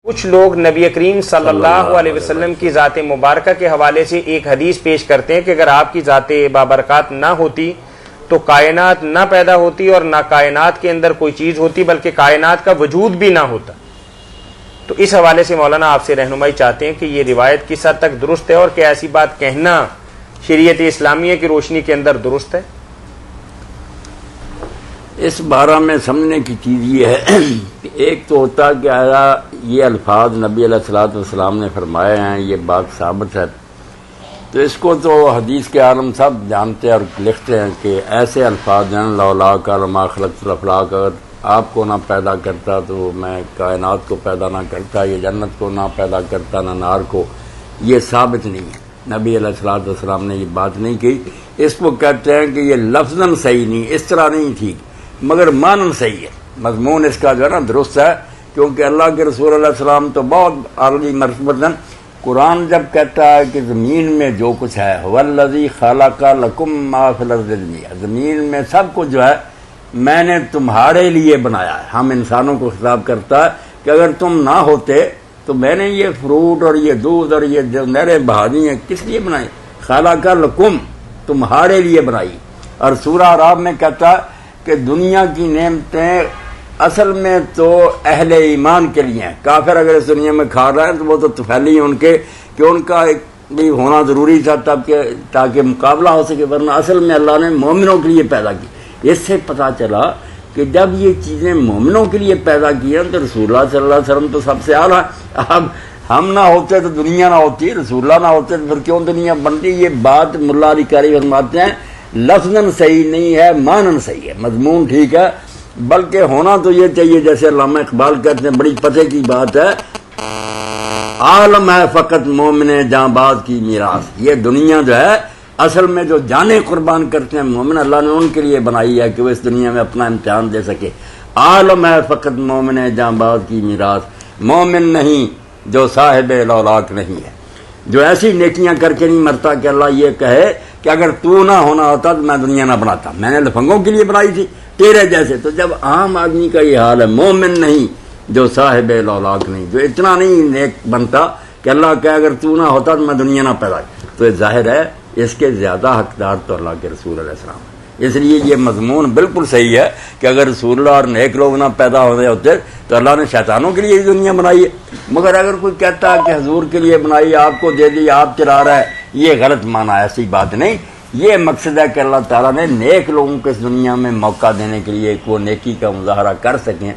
کچھ لوگ نبی کریم صلی اللہ علیہ وسلم کی ذات مبارکہ کے حوالے سے ایک حدیث پیش کرتے ہیں کہ اگر آپ کی ذات بابرکات نہ ہوتی تو کائنات نہ پیدا ہوتی اور نہ کائنات کے اندر کوئی چیز ہوتی بلکہ کائنات کا وجود بھی نہ ہوتا. تو اس حوالے سے مولانا آپ سے رہنمائی چاہتے ہیں کہ یہ روایت کس حد تک درست ہے اور کیا ایسی بات کہنا شریعت اسلامیہ کی روشنی کے اندر درست ہے؟ اس بارے میں سمجھنے کی چیز یہ ہے کہ ایک تو ہوتا کہ آیا یہ الفاظ نبی علیہ الصلوۃ والسلام نے فرمائے ہیں، یہ بات ثابت ہے، تو اس کو تو حدیث کے عالم سب جانتے اور لکھتے ہیں کہ ایسے الفاظ ہیں لولا کا لما خلقت الافلاق، اگر آپ کو نہ پیدا کرتا تو میں کائنات کو پیدا نہ کرتا، یہ جنت کو نہ پیدا کرتا نہ نار کو. یہ ثابت نہیں ہے، نبی علیہ الصلوۃ والسلام نے یہ بات نہیں کی. اس کو کہتے ہیں کہ یہ لفظاً صحیح نہیں، اس طرح نہیں ٹھیک، مگر معنی صحیح ہے. مضمون اس کا جو ہے نا درست ہے، کیونکہ اللہ کے رسول علیہ السلام تو بہت عالی مرتبہ. قرآن جب کہتا ہے کہ زمین میں جو کچھ ہے والذی خلق لکم ما فی الارض جميعا، زمین میں سب کچھ جو ہے میں نے تمہارے لیے بنایا ہے. ہم انسانوں کو خطاب کرتا ہے کہ اگر تم نہ ہوتے تو میں نے یہ فروٹ اور یہ دودھ اور یہ جو نہریں بہانی ہیں کس لیے بنائی؟ خلق لکم، تمہارے لیے بنائی. اور سورہ اعراف میں کہتا ہے کہ دنیا کی نعمتیں اصل میں تو اہل ایمان کے لیے ہیں. کافر اگر اس دنیا میں کھا رہا ہے تو وہ تو تفیلی ہیں ان کے کہ ان کا ایک بھی ہونا ضروری تھا تاکہ مقابلہ ہو سکے، ورنہ اصل میں اللہ نے مومنوں کے لیے پیدا کی. اس سے پتہ چلا کہ جب یہ چیزیں مومنوں کے لیے پیدا کی ہیں تو رسول اللہ صلی اللہ علیہ وسلم تو سب سے اعلیٰ. اب ہم نہ ہوتے تو دنیا نہ ہوتی، رسول اللہ نہ ہوتے تو پھر کیوں دنیا بنتی؟ یہ بات ملا علی قاری فرماتے ہیں لفظاً صحیح نہیں ہے، معنن صحیح ہے، مضمون ٹھیک ہے. بلکہ ہونا تو یہ چاہیے جیسے علامہ اقبال کہتے ہیں، بڑی پتے کی بات ہے، عالم ہے فقط مومن جاں باز کی میراث. یہ دنیا جو ہے اصل میں جو جانیں قربان کرتے ہیں مومن، اللہ نے ان کے لیے بنائی ہے کہ وہ اس دنیا میں اپنا امتحان دے سکے. عالم ہے فقط مومن جاں باز کی میراث، مومن نہیں جو صاحب لولاک نہیں ہے، جو ایسی نیکیاں کر کے نہیں مرتا کہ اللہ یہ کہے کہ اگر تو نہ ہونا ہوتا تو میں دنیا نہ بناتا، میں نے لفنگوں کے لیے بنائی تھی تیرے جیسے. تو جب عام آدمی کا یہ حال ہے، مومن نہیں جو صاحب لولاک نہیں، جو اتنا نہیں نیک بنتا کہ اللہ کہے اگر تو نہ ہوتا تو میں دنیا نہ پیدا، تو یہ ظاہر ہے اس کے زیادہ حقدار تو اللہ کے رسول علیہ السلام ہے. اس لیے یہ مضمون بالکل صحیح ہے کہ اگر رسول اللہ اور نیک لوگ نہ پیدا ہو رہے ہوتے تو اللہ نے شیطانوں کے لیے یہ دنیا بنائی ہے. مگر اگر کوئی کہتا ہے کہ حضور کے لیے بنائی، آپ کو دے دی، آپ چلا رہا ہے، یہ غلط معنی ہے، ایسی بات نہیں. یہ مقصد ہے کہ اللہ تعالیٰ نے نیک لوگوں کو اس دنیا میں موقع دینے کے لیے کہ وہ نیکی کا مظاہرہ کر سکیں،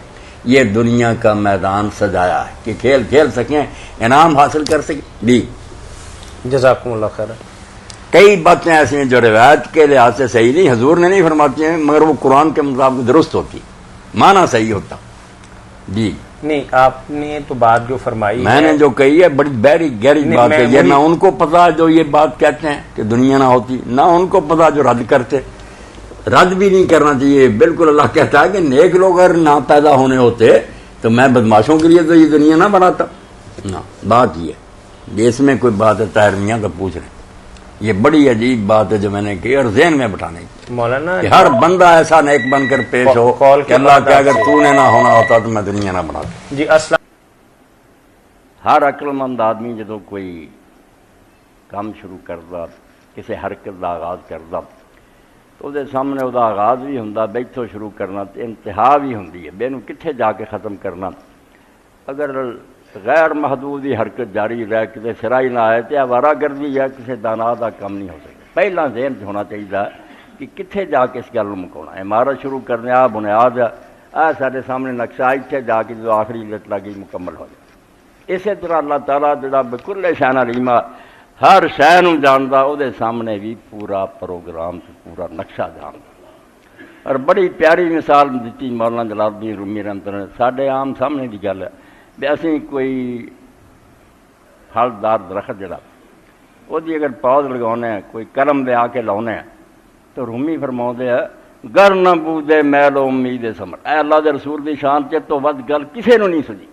یہ دنیا کا میدان سجایا ہے کہ کھیل کھیل سکیں، انعام حاصل کر سکیں بھی. جزاکم اللہ خیر. کئی باتیں ایسی ہیں جو روایت کے لحاظ سے صحیح نہیں، حضور نے نہیں فرماتی ہیں، مگر وہ قرآن کے مطابق درست ہوتی، معنی صحیح ہوتا. جی نہیں، آپ نے تو بات جو فرمائی میں نے جو کہی ہے بڑی گہری بات ہے. یہ نہ ان کو پتا جو یہ بات کہتے ہیں کہ دنیا نہ ہوتی، نہ ان کو پتا جو رد کرتے. رد بھی نہیں کرنا چاہیے بالکل. اللہ کہتا ہے کہ نیک لوگ اگر نہ پیدا ہونے ہوتے تو میں بدماشوں کے لیے تو یہ دنیا نہ بناتا. بات یہ ہے، اس میں کوئی بات ہے طاہر میاں کا پوچھ رہے ہیں، یہ بڑی عجیب بات ہے جو میں نے کی اور ذہن میں بٹھانے کی. مولانا کہ ہر بندہ ایسا نیک بن کر پیش ہو کہ اللہ کہ اگر تو نے نہ ہونا ہوتا تو میں دنیا نہ بناتا. جی السلام. ہر عقل مند آدمی جدو کوئی کام شروع کرتا، کسی حرکت کا آغاز کرتا تو وہ سامنے وہ آغاز بھی ہوں، بیٹھو شروع کرنا، انتہا بھی ہوں بے نو کتنے جا کے ختم کرنا. اگر غیر محدود حرکت جاری رہے کسی سرائی نہ آئے تو آوارہ گردی یا کسی دانا کا کام نہیں ہو سکتا. پہلا ذہن سے ہونا چاہیے کہ کتنے جا کے اس گل مکاؤنا. عمارت شروع کرنے آ بنیاد آ سارے سامنے نقشہ اتنے جا کے جو آخری لت لگی مکمل ہو جائے. اسی طرح اللہ تعالیٰ جڑا بکل شان علیمہ ہر شے نوں جاندا، وہ سامنے بھی پورا پروگرام پورا نقشہ جاندا. اور بڑی پیاری مثال دیتی مولانا جلال الدین رومی رحمۃ اللہ نے. ساڈے عام سامنے کی گل ہے بھی اسی کوئی پھلدار درخت جڑا وہ اگر پود لگاؤنے ہیں، کوئی قلم دے آ کے لاؤنے ہیں تو رومی فرماؤندے ہے گر نہ بودے میل و امید سمر. اے اللہ دے رسول دی شان چ تو ود گل کسے نوں نہیں سجی.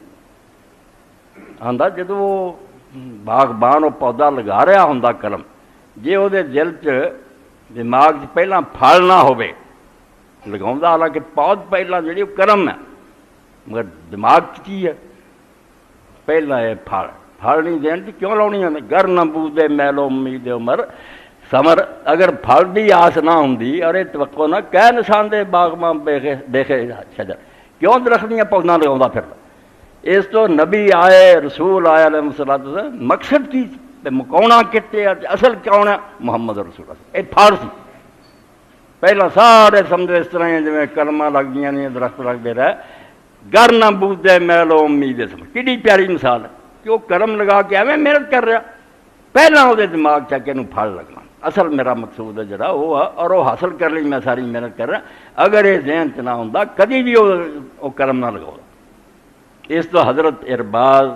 آندا جدو وہ باغبان وہ پودا لگا رہا ہوں قلم، جے وہ دل چ دماغ چ پہلاں پھل نہ ہوے لگاؤں، حالانکہ پود پہلا جی قلم ہے، مگر دماغ کی ہے پہلا ہے پھل نہیں دین تے کیوں لونی ہے؟ گر نہ بوجھے میلو امید عمر سمر، اگر پھل دی آس نہ ہوندی اور توقع نہ کہ نشان دے باغ ماں دیکھے شجر، کیوں درخت دیاں پوداں لگاوندا پھردا؟ اس تو نبی آئے، رسول آئے علیہ الصلوۃ والسلام، مقصد کی مکونا کتے اصل کون ہے؟ محمد رسول اللہ، یہ پھل سی۔ پہلا سارے سمجھو اس طرح ہیں جویں کلمہ لگ گیا نہیں درخت لگتے رہے، گر نہ بوجھے میلو امید سمجھ، کڈی پیاری مثال ہے کہ وہ قلم لگا کے ایویں محنت کر رہا، پہلا وہ دماغ چ کہ پھل لگنا، اصل میرا مقصود ہے جڑا وہ ہے اور وہ حاصل کر لی میں ساری محنت کر رہا، اگر یہ ذہن چ نہ ہوندا کدی بھی وہ قلم نہ لگاؤ۔ اس تو حضرت ارباز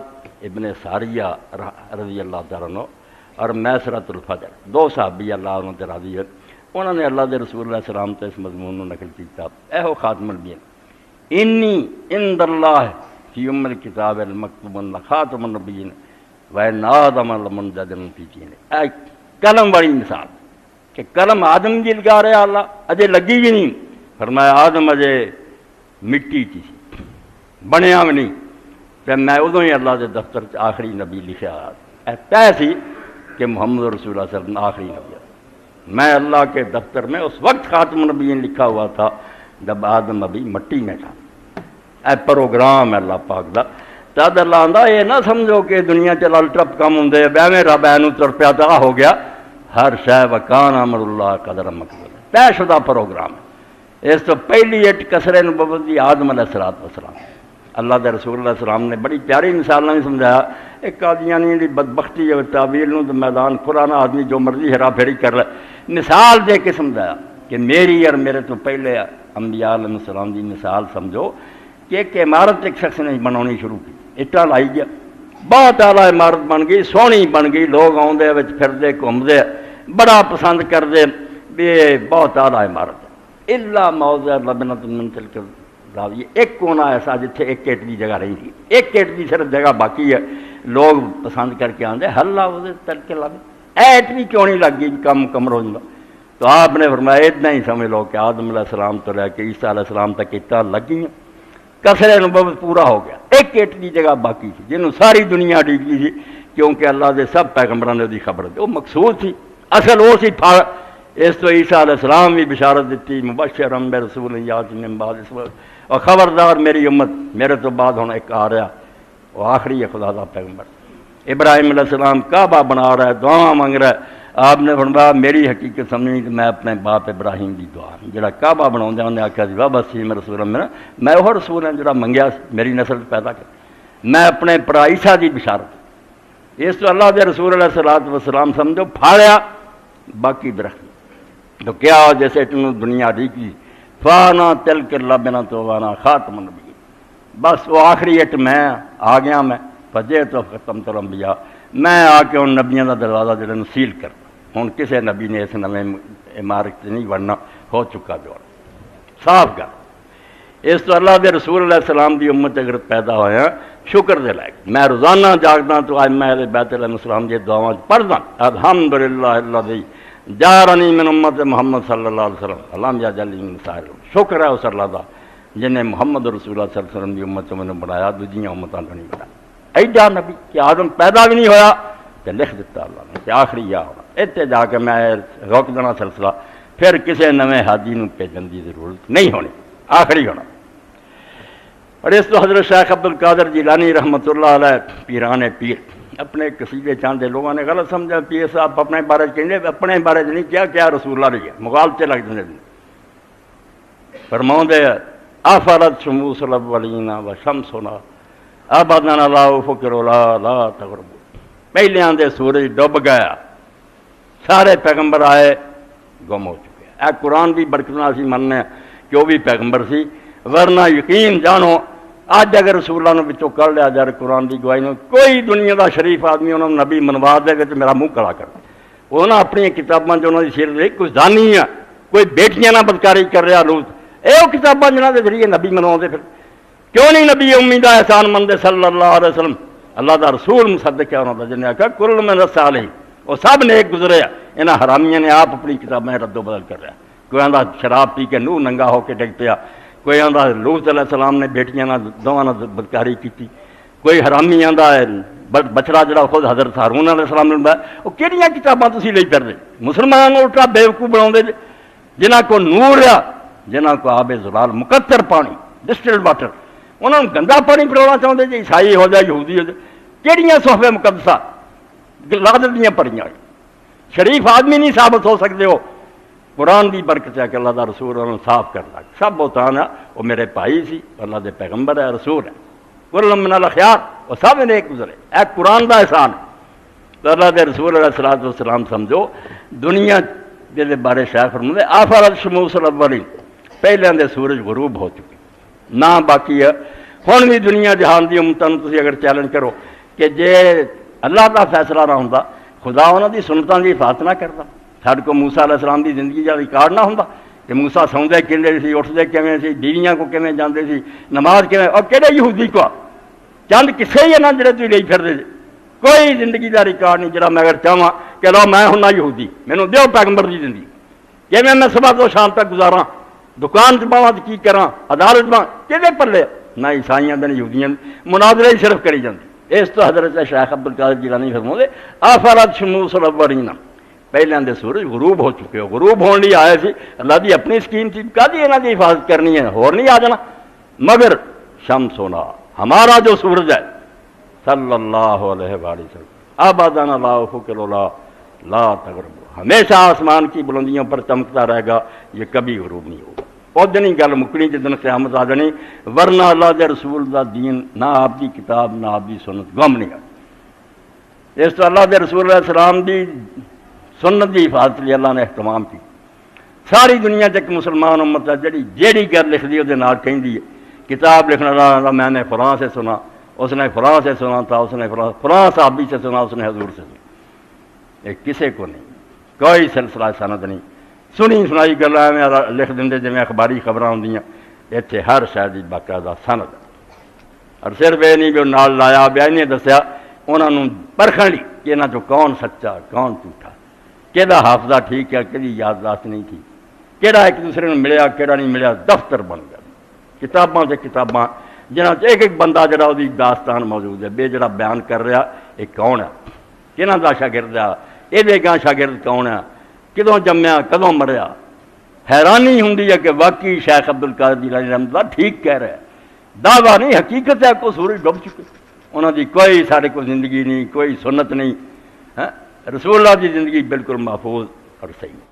ابن ساریہ رضی اللہ تعالیٰ عنہ اور میسرۃ الفجر، دو صحابی اللہ عنہ تے راضی ہیں، انہوں نے اللہ دے رسول علیہ السلام تے اس مضمون کو نقل کیتا، اے ہو خاتم الانبیاء، انی عند اللہ فی ام الکتاب المکتوب خاتم النبیین وان آدم لمنجد فی دین، اے قلم والی مثال کہ قلم آدم جی لگا رہا اللہ، اجے لگی بھی نہیں، فرمایا آدم اجے مٹی کی سی بنیا بھی نہیں، کہ میں ادوں ہی اللہ کے دفتر آخری نبی لکھا، طے سی کہ محمد رسول اللہ صلی اللہ علیہ وسلم آخری نبی ہے۔ میں اللہ کے دفتر میں اس وقت خاتم النبیین لکھا ہوا تھا جب آدم ابھی مٹی میں تھا۔ اے پروگرام ہے اللہ پاک دا، تد اللہ آندا یہ نہ سمجھو کہ دنیا چ لل ٹپ کم ہوں میں رب اینو تر پیا تا ہو گیا، ہر شے وکان امر اللہ قدر مقدور، طے شدہ پروگرام ہے۔ اس تو پہلی اٹ کسر نبوت دی آدم علیہ السلام، اللہ دے رسول اللہ السلام نے بڑی پیاری مثال نہیں سمجھایا، ایک قادیانی دی بدبختی اور تعویل نو تو میدان کھلانا آدمی جو مرضی ہرا پھیری کر رہا، مثال دے کے سمجھایا کہ میری اور میرے تو پہلے انبیاء علیہ السلام دی مثال سمجھو کہ ایک عمارت ایک شخص نے بنانی شروع کی، اٹا لائی گیا، بہت اعلیٰ عمارت بن گئی، سونی بن گئی، لوگ آؤندے وچ پھردے گھومدے بڑا پسند کردے بھی بہت اعلیٰ عمارت ہے، الا موضع لبنۃ من تلک راوی، ایک کونا ایسا جتھے ایک ایٹ کی جگہ رہی تھی، ایک ایٹ کی صرف جگہ باقی ہے، لوگ پسند کر کے آندے ہلا وہ تلکے لگ ایٹ بھی کیوں نہیں لگ گئی کم کمر ہو جاتا، تو آپ نے فرمایا اتنا ہی سمجھ لو کہ آدم علیہ السلام تو لے کے عیسیٰ علیہ السلام تک اٹا لگ گئی، کسر نبوت پورا ہو گیا، ایک ایٹ کی جگہ باقی تھی جنہوں ساری دنیا ڈیگی تھی، کیونکہ اللہ دے سب پیغمبروں نے خبر دی، وہ مقصود تھی، اصل وہ سی پھل۔ اس تو عیسیٰ علیہ السلام بھی بشارت دیتی، مبشرا برسول یاتی من بعد اسمہ، اور خبردار میری امت میرے تو بعد ہونا ایک آ رہا، وہ آخری ہے خدا دا پیغمبر۔ ابراہیم علیہ السلام کعبہ بنا رہا ہے، دعا مانگ رہا ہے، آپ نے فرمایا میری حقیقت سمجھنی کہ میں اپنے باپ ابراہیم دی دعا جڑا کعبہ بناؤں انہیں آخیا جی بابا سی میں رسول میں وہ رسول ہوں جڑا منگیا میری نسل پیدا کر، میں اپنے پرا عیسیٰ دی بشارت۔ اس تو اللہ دے رسول علیہ الصلوۃ والسلام سمجھو پھاڑیا باقی درخت، تو کیا جیسے تم دنیا دیکھی فانا تل کر لبنا تو وانا خاتم النبی، بس وہ آخری اٹ میں آ گیا، میں فجے تو ختم تو انبیاء، میں آ کے ان نبیوں کا دروازہ جڑے سیل کر، ہوں کسی نبی نے اس نویں عمارت نہیں بننا، ہو چکا جو صاف کر۔ اس تو اللہ دے رسول علیہ السلام دی امت اگر پیدا ہویا شکر دے لائق، میں روزانہ جاگدا تو آج میں بیت علیہ السلام دی دعاواں پڑھدا، الحمدللہ الذی جارنی من امت محمد صلی اللہ علیہ وسلم اللہم یا جلی من سائر، شکر ہے اس اللہ دا جنہیں محمد رسول اللہ صلی اللہ علیہ وسلم دی امت سے میں نے بنایا، دوجیاں امتاں تو نہیں بنایا۔ ایڈا نبی کہ آدم پیدا بھی نہیں ہویا کہ لکھ دیتا اللہ نے کہ آخری یا ہونا، اتنے جا کے میں روک دینا سلسلہ، پھر کسی نویں حاجی نو بھیجن دی ضرورت نہیں ہونی، آخری ہونا۔ اور اس تو حضرت شیخ عبد القادر جیلانی رحمۃ اللہ علیہ پیران پیر اپنے قصیدے چاندے لوگوں نے غلط سمجھا، پیر صاحب اپنے بارے کہیں اپنے بارے نہیں کیا کیا رسول اللہ بھی ہے، مغالطے لگ دیں فرماؤں دے آفرت شموس الاولین و شمسنا ابدنا لا فکر لا تغرب، پہلے آندے سورج ڈب گیا، سارے پیغمبر آئے گم ہو چکے، اے قرآن بھی برکتنا سی مننے کہ وہ بھی پیغمبر سی، ورنہ یقین جانو اج اگر رسول اللہ نے بچوں کر لیا جائے قرآن کی گواہی نے، کوئی دنیا کا شریف آدمی انہوں نے نبی منوا دے گا تو میرا منہ کڑا کر، وہ نہ اپنی کتاباں جو انہوں نے سیر رہی کوئی زانی ہے، کوئی بیٹیاں نہ بدکاری کر رہا لوت، یہ کتاباں جنہوں کے ذریعے نبی منوا دے، پھر کیوں نہیں نبی امی دا احسان مندے صلی اللہ علیہ وسلم، اللہ دا رسول مصدق کیا ہونا تھا جنہیں آخر کل من رسالہ، وہ سب نے ایک گزرے، انہاں حرامیاں نے آپ اپنی کتابیں رد و بدل کر رہا، کوئی آندا شراب پی کے نو ننگا ہو کے ڈگ پیا، کوئی آندا لوط علیہ السلام نے بیٹیاں نہ دونوں بدکاری کی، کوئی حرامی آندا ہے بچڑا جڑا خود حضرت ہارون علیہ السلام نے بنایا، وہ کہڑیاں کتاباں تسی لئی پھردے؟ مسلمان الٹا بیوقوف بناؤندے جے، جنہاں کو نور آ، جنہاں کو آب زلال مقطر پانی ڈسٹلڈ واٹر، انہوں نے گندا پانی پلانا چاہتے جی، عیسائی ہو جائے یہودی ہو جائے، کہڑیاں صحف مقدسہ لادت دیاں پڑھیاں، شریف آدمی نہیں ثابت ہو سکتے ہو، قرآن دی برکت ہے کہ اللہ دا رسول انہوں نے صاف کرنا، سب بہتان ہے وہ میرے بھائی سی، اللہ دے پیغمبر ہے، رسول ہے، کل من الاخیار، وہ سب نیک گزرے، اے قرآن دا احسان ہے، تو اللہ دے رسول علیہ الصلوۃ والسلام سمجھو دنیا دے بارے شاہ فرماتے آفر الشموس الاولین، پہلے دے سورج غروب ہو چکے نہ باقی ہے، ہن بھی دنیا جہان دی امتاں نوں تسی اگر چیلنج کرو کہ جے اللہ دا فیصلہ نہ ہوندا، خدا انہاں دی سنتاں دی حفاظت نہ کردا، ساڈے کو موسیٰ علیہ السلام دی زندگی دا ریکارڈ نہ ہوندا کہ موسیٰ سوندے کیندے سی، اٹھدے کیویں سی، بیویاں کو کیویں جاندے سی، نماز کیویں، اور کہڑے یہودی کو چند کسے ہی نہ جڑے تسی لئی پھردے جے، کوئی زندگی دا ریکارڈ نہیں جڑا میں اگر چاہواں کہ لو میں ہوں یہودی، مینوں دیو پیغمبر دی زندگی، کیویں میں صبح تو شام تک گزاراں، دکان چ پاواں تے کی کراں، عدالت میں کہدے پلے، نہ عیسائیاں دے یہودیاں مناظرے ہی صرف کری جاندے۔ اس تو حضرت شیخ عبدالقادر جیلانی فرماتے آفرت شموس الاولین، پہلے دے سورج غروب ہو چکے ہو، غروب ہونے لیے آئے سی، اللہ دی اپنی سکیم تھی، کدی انہاں دی حفاظت کرنی ہے، ہور نہیں آ جانا، مگر شمس ہونا ہمارا جو سورج ہے صلی اللہ علیہ وآلہ وسلم آبادان لا افق العلا لا تغرب، ہمیشہ آسمان کی بلندیوں پر چمکتا رہے گا، یہ کبھی غروب نہیں ہوگا۔ اس دن ہی گل مکنی جدن قیامت آ جانی، ورنہ اللہ دے رسول دا دین نہ آپ دی کتاب نہ آپ دی سنت گم نہیں آ۔ اس تو اللہ دے رسول علیہ السلام دی سنت دی حفاظت لیے اللہ نے اہتمام کی، ساری دنیا ایک مسلمان امت ہے جیڑی گل لکھ دی وہ نال کہندی ہے، کتاب لکھنا رہا میں نے فلاں سے سنا، اس نے فلاں سے سنا تھا، اس نے فلاں صحابی سے سنا، اس نے حضور سے سنا، یہ کسے کو نہیں، کوئی سلسلہ سند نہیں، سنی سنائی گلاں میں لکھ دیں جی اخباری خبراں ہوندیاں، اتنے ہر شہر کی باقاعدہ سند، اور صرف یہ نہیں بھی نال لایا بیا نہیں دسیا انہوں نے پرکھن لی کہ یہاں چ کون سچا کون جھوٹا، کہڑا حافظہ ٹھیک ہے کہڑی یادداشت نہیں تھی، کہڑا ایک دوسرے کو ملیا کہڑا نہیں ملیا، دفتر بن گیا کتاباں سے کتاباں جنہاں ایک ایک بندہ جڑا وہ داستان موجود ہے، بے جڑا بیان کر رہا یہ کون ہے، کنہاں دا شاگرد ہے، یہ گاں شاگرد کون ہے، کدوں جمیا کدوں مریا، حیرانی ہوندی ہے کہ واقعی شیخ عبدالقادر جیلانی رحمۃ اللہ ٹھیک کہہ رہا ہے، دعویٰ نہیں حقیقت ہے، کو سورج ڈب چکے، انہوں دی کوئی سارے کو زندگی نہیں، کوئی سنت نہیں، رسول اللہ کی زندگی بالکل محفوظ اور صحیح۔